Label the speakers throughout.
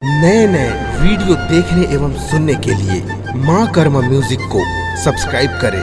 Speaker 1: नए नए वीडियो देखने एवं सुनने के लिए माँ कर्मा म्यूजिक को सब्सक्राइब करें।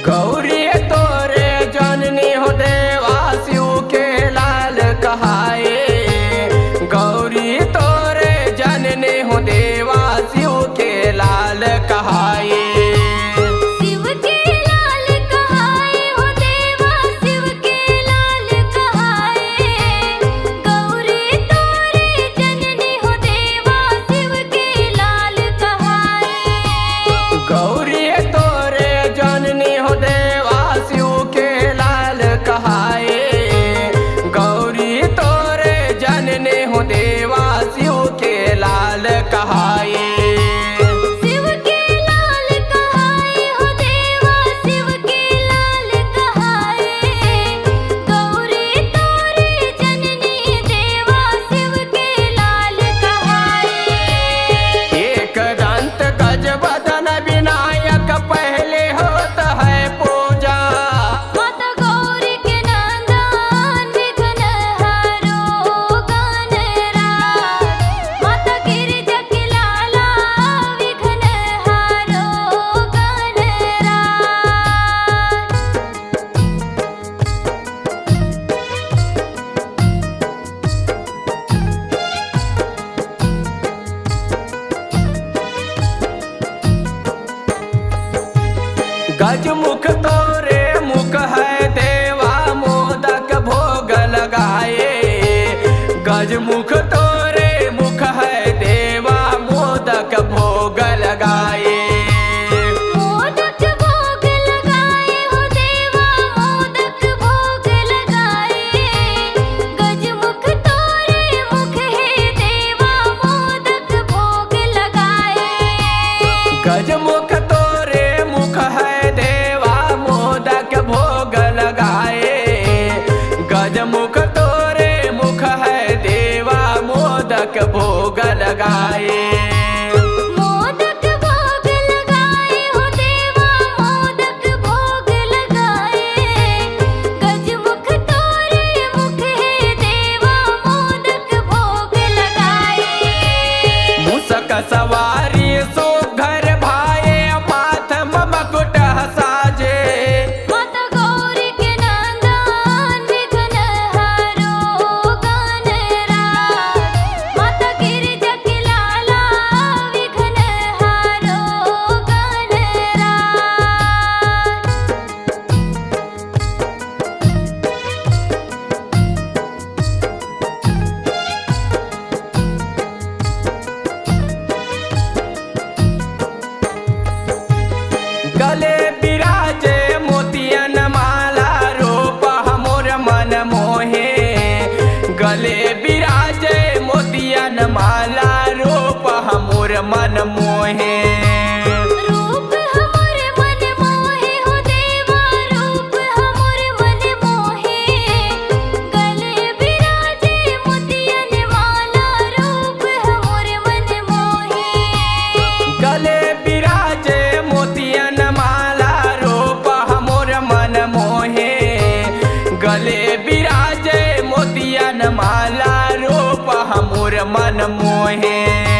Speaker 2: गौरी तोरे जननी हो देवा शिव के लाल कहाए। गौरी तोरे जननी हो देवा शिव के लाल कहाए।
Speaker 3: शिव के लाल कहाए हो देवा शिव के लाल कहाए। गौरी तोरे जननी हो देवा शिव के लाल कहाए।
Speaker 2: गौरी तोरे जननी हो देवा शिव के लाल कहाए। गौरी तोरे जननी हो देवा शिव के लाल कहाए।
Speaker 3: शिव के लाल कहाए हो देवा शिव के लाल कहाए। गौरी तोरे जननी देवा शिव के लाल कहाए।
Speaker 2: एक दंत गजबदन विनायक पहले होता है पूजा।
Speaker 3: माता गौरी के नंदन विघ्न हरो गणराज। माता गिरिजा के लाला विघ्न हरो गणराज।
Speaker 2: गजमुख तोरे मुख है देवा मोदक भोग लगाए। गजमुख तोरे मुख है देवा मोदक भोग लगाए।
Speaker 3: मोदक भोग लगाए हो देवा मोदक भोग लगाए। गजमुख तोरे मुख है देवा मोदक भोग लगाए।
Speaker 2: गजमुख तोरे मुख है देवा मोदक भोग लगाए। गजमुख तोरे मुख है देवा मोदक भोग लगाए।
Speaker 3: मोदक भोग लगाए हो देवा मोदक भोग लगाए। गजमुख तोरे मुख है देवा मोदक भोग लगाए।
Speaker 2: मुसक सवारी सुघर भाए माथ मकुट साजे।
Speaker 3: माता गौरी के नंदन विघ्न हरो गणराज। माता गिरिजा के लाला
Speaker 2: मोर मन मोहे।